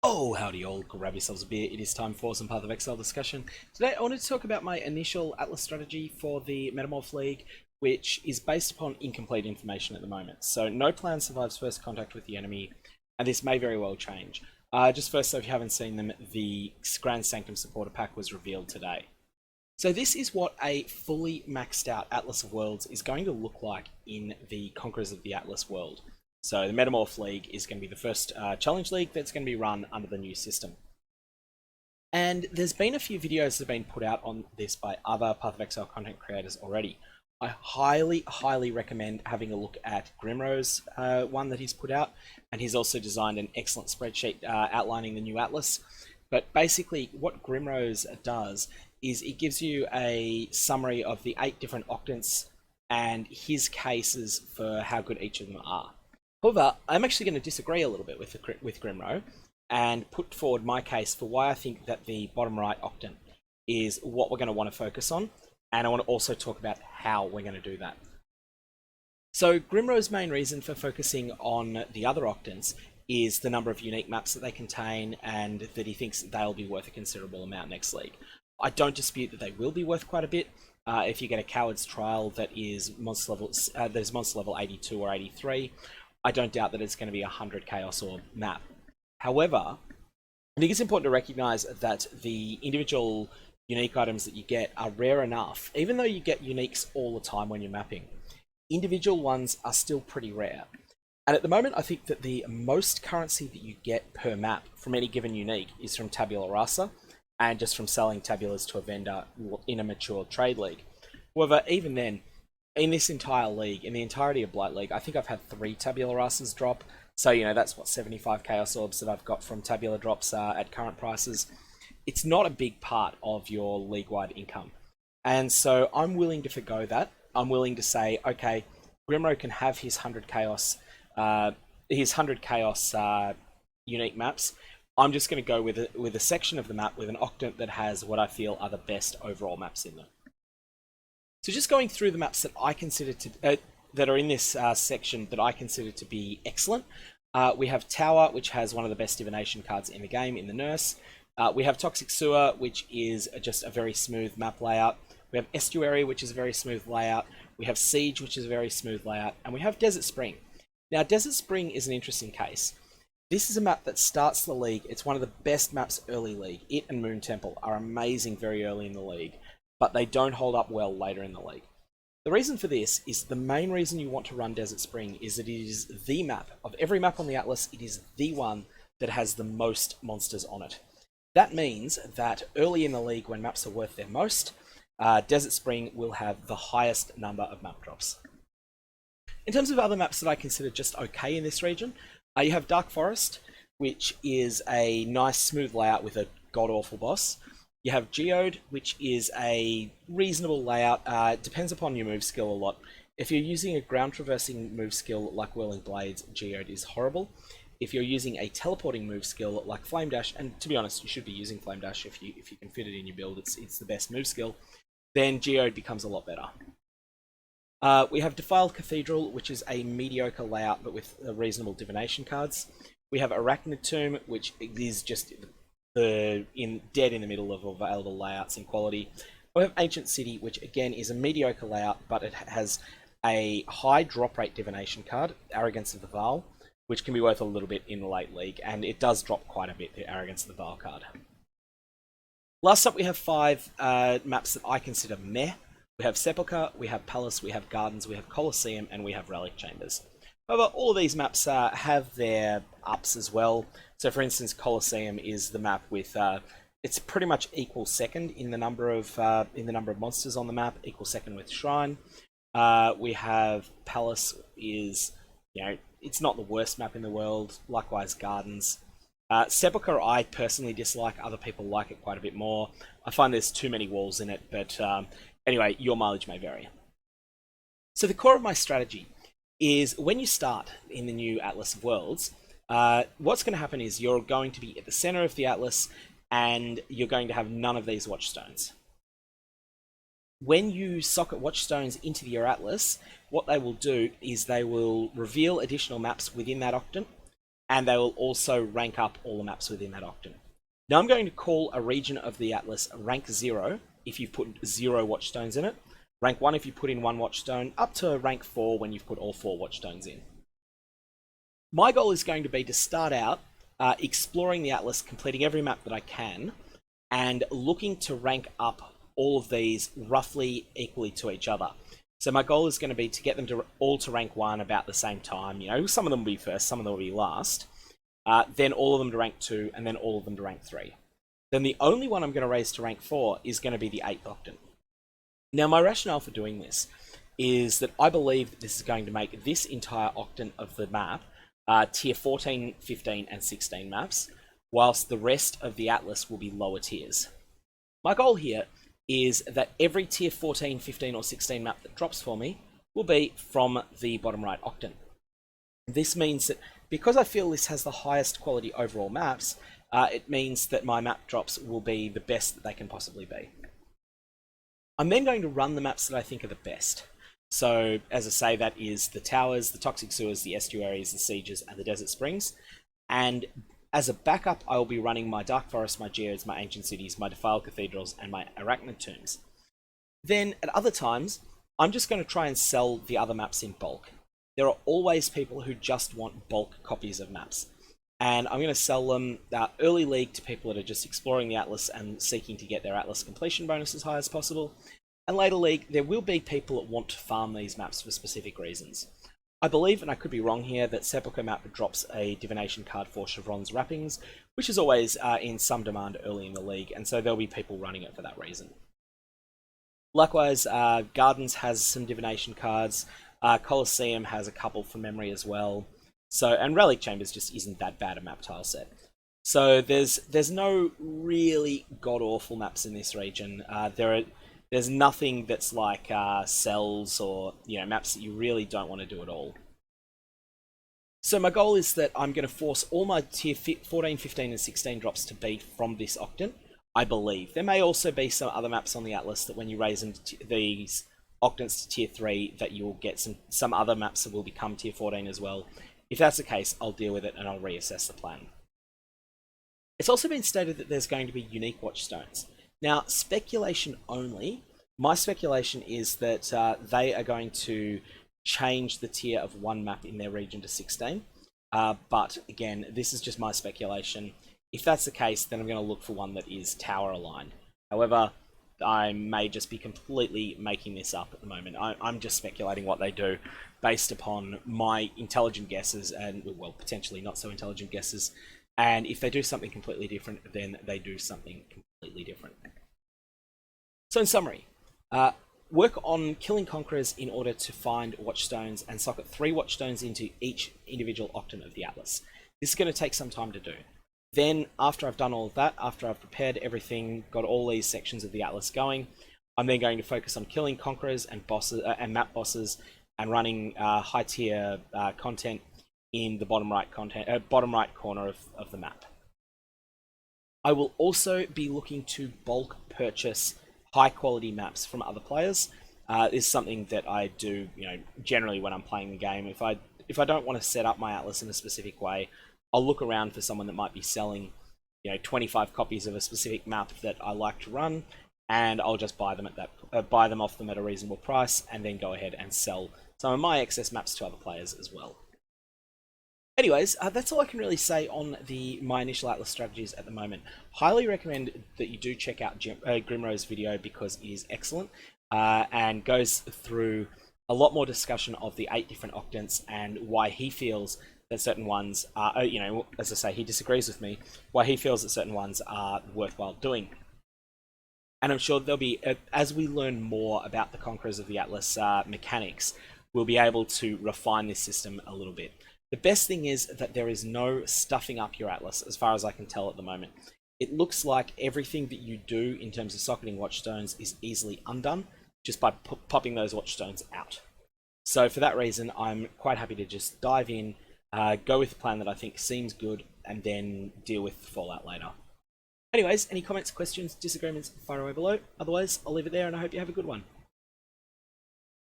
Oh, howdy all, grab yourselves a beer, it is time for some Path of Exile discussion. Today I wanted to talk about my initial Atlas strategy for the Metamorph League, which is based upon incomplete information at the moment. So no plan survives first contact with the enemy, and this may very well change. Just first, so if you haven't seen them, the Grand Sanctum Supporter Pack was revealed today. So this is what a fully maxed out Atlas of Worlds is going to look like in the Conquerors of the Atlas world. So the Metamorph League is going to be the first challenge league that's going to be run under the new system. And there's been a few videos that have been put out on this by other Path of Exile content creators already. I highly recommend having a look at Grimro's one that he's put out, and he's also designed an excellent spreadsheet outlining the new Atlas. But basically what Grimro's does is it gives you a summary of the 8 different octants and his cases for how good each of them are. However, I'm actually going to disagree a little bit with Grimro and put forward my case for why I think that the bottom right octant is what we're going to want to focus on, and I want to also talk about how we're going to do that. So Grimro's main reason for focusing on the other octants is the number of unique maps that they contain, and that he thinks they'll be worth a considerable amount next league. I don't dispute that they will be worth quite a bit. If you get a Coward's Trial that is monster level 82 or 83, I don't doubt that it's going to be a 100 Chaos Orb map. However, I think it's important to recognize that the individual unique items that you get are rare enough. Even though you get uniques all the time when you're mapping, individual ones are still pretty rare. And at the moment, I think that the most currency that you get per map from any given unique is from Tabula Rasa, and just from selling tabulas to a vendor in a mature trade league. However, even then, in this entire league, in the entirety of Blight League, I think I've had 3 Tabula Rasas drop. So, that's what, 75 Chaos Orbs that I've got from Tabula drops at current prices. It's not a big part of your league-wide income. And so I'm willing to forgo that. I'm willing to say, okay, Grimro can have his 100 Chaos, unique maps. I'm just going to go with a section of the map with an octant that has what I feel are the best overall maps in them. So just going through the maps that I consider to that are in this section that I consider to be excellent. We have Tower, which has one of the best divination cards in the game in the Nurse. We have Toxic Sewer, which is just a very smooth map layout. We have Estuary, which is a very smooth layout. We have Siege, which is a very smooth layout. And we have Desert Spring. Now, Desert Spring is an interesting case. This is a map that starts the league. It's one of the best maps early league. It and Moon Temple are amazing very early in the league, but they don't hold up well later in the league. The reason for this is the main reason you want to run Desert Spring is that it is the map. Of every map on the Atlas, it is the one that has the most monsters on it. That means that early in the league, when maps are worth their most, Desert Spring will have the highest number of map drops. In terms of other maps that I consider just okay in this region, you have Dark Forest, which is a nice smooth layout with a god-awful boss. You have Geode, which is a reasonable layout. It depends upon your move skill a lot. If you're using a ground traversing move skill like Whirling Blades, Geode is horrible. If you're using a teleporting move skill like Flame Dash, and to be honest, you should be using Flame Dash if you can fit it in your build, it's the best move skill, then Geode becomes a lot better. We have Defiled Cathedral, which is a mediocre layout but with reasonable divination cards. We have Arachnid Tomb, which is just dead in the middle of available layouts in quality. We have Ancient City, which again is a mediocre layout, but it has a high drop rate divination card, Arrogance of the Vaal, which can be worth a little bit in the late league, and it does drop quite a bit, the Arrogance of the Vaal card. Last up, we have 5 maps that I consider meh. We have Sepulchre, we have Palace, we have Gardens, we have Colosseum, and we have Relic Chambers. However, all of these maps have their ups as well. So, for instance, Colosseum is the map with it's pretty much equal second in the number of monsters on the map, equal second with Shrine. We have Palace is it's not the worst map in the world. Likewise, Gardens. Sepulchre I personally dislike. Other people like it quite a bit more. I find there's too many walls in it, but anyway, your mileage may vary. So the core of my strategy is when you start in the new Atlas of Worlds, what's going to happen is you're going to be at the center of the Atlas and you're going to have none of these Watchstones. When you socket Watchstones into your Atlas, what they will do is they will reveal additional maps within that octant, and they will also rank up all the maps within that octant. Now I'm going to call a region of the atlas rank 0 if you've put 0 watchstones in it, rank 1 if you put in 1 watchstone, up to rank 4 when you've put all 4 watchstones in. My goal is going to be to start out exploring the atlas, completing every map that I can, and looking to rank up all of these roughly equally to each other. So my goal is going to be to get them to all to rank 1 about the same time. You know, some of them will be first, some of them will be last. Then all of them to rank 2, and then all of them to rank 3. Then the only one I'm going to raise to rank 4 is going to be the 8th octant. Now my rationale for doing this is that I believe that this is going to make this entire octant of the map tier 14, 15, and 16 maps, whilst the rest of the atlas will be lower tiers. My goal here is that every tier 14, 15, or 16 map that drops for me will be from the bottom right octant. This means that because I feel this has the highest quality overall maps, it means that my map drops will be the best that they can possibly be. I'm then going to run the maps that I think are the best. So, as I say, that is the towers, the toxic sewers, the estuaries, the sieges, and the desert springs. And as a backup, I will be running my dark forests, my geodes, my ancient cities, my defiled cathedrals, and my arachnid tombs. Then, at other times, I'm just going to try and sell the other maps in bulk. There are always people who just want bulk copies of maps. And I'm going to sell them early league to people that are just exploring the atlas and seeking to get their atlas completion bonus as high as possible. And later league, there will be people that want to farm these maps for specific reasons. I believe, and I could be wrong here, that Sepulchre map drops a divination card for Chevron's wrappings, which is always in some demand early in the league, and so there'll be people running it for that reason. Likewise, Gardens has some divination cards, Colosseum has a couple from memory as well, and Relic Chambers just isn't that bad a map tile set. So there's no really god-awful maps in this region. There's nothing that's like cells or maps that you really don't want to do at all. So my goal is that I'm going to force all my tier 14, 15, and 16 drops to be from this octant, I believe. There may also be some other maps on the atlas that when you raise them to these octants to tier 3 that you'll get some other maps that will become tier 14 as well. If that's the case, I'll deal with it and I'll reassess the plan. It's also been stated that there's going to be unique watchstones. Now, speculation only. My speculation is that they are going to change the tier of one map in their region to 16. But again, this is just my speculation. If that's the case, then I'm going to look for one that is tower aligned. However, I may just be completely making this up at the moment. I'm just speculating what they do based upon my intelligent guesses and, well, potentially not so intelligent guesses. And if they do something completely different, then they do something completely different. So in summary, work on killing Conquerors in order to find Watchstones and socket 3 Watchstones into each individual octant of the Atlas. This is going to take some time to do. Then, after I've done all of that, after I've prepared everything, got all these sections of the Atlas going, I'm then going to focus on killing Conquerors and bosses and map bosses and running high tier content in the bottom right corner of the map. I will also be looking to bulk purchase high quality maps from other players. This is something that I do, generally when I'm playing the game. If I don't want to set up my Atlas in a specific way, I'll look around for someone that might be selling, 25 copies of a specific map that I like to run, and I'll just buy them off them at a reasonable price, and then go ahead and sell some of my excess maps to other players as well. Anyways, that's all I can really say on my initial Atlas strategies at the moment. Highly recommend that you do check out Grimro's video because it is excellent and goes through a lot more discussion of the 8 different octants and why he feels that certain ones are, as I say, he disagrees with me, why he feels that certain ones are worthwhile doing. And I'm sure there'll be, as we learn more about the Conquerors of the Atlas mechanics, we'll be able to refine this system a little bit. The best thing is that there is no stuffing up your Atlas, as far as I can tell at the moment. It looks like everything that you do in terms of socketing Watchstones is easily undone, just by popping those Watchstones out. So for that reason, I'm quite happy to just dive in, go with the plan that I think seems good, and then deal with Fallout later. Anyways, any comments, questions, disagreements, fire away below. Otherwise, I'll leave it there, and I hope you have a good one.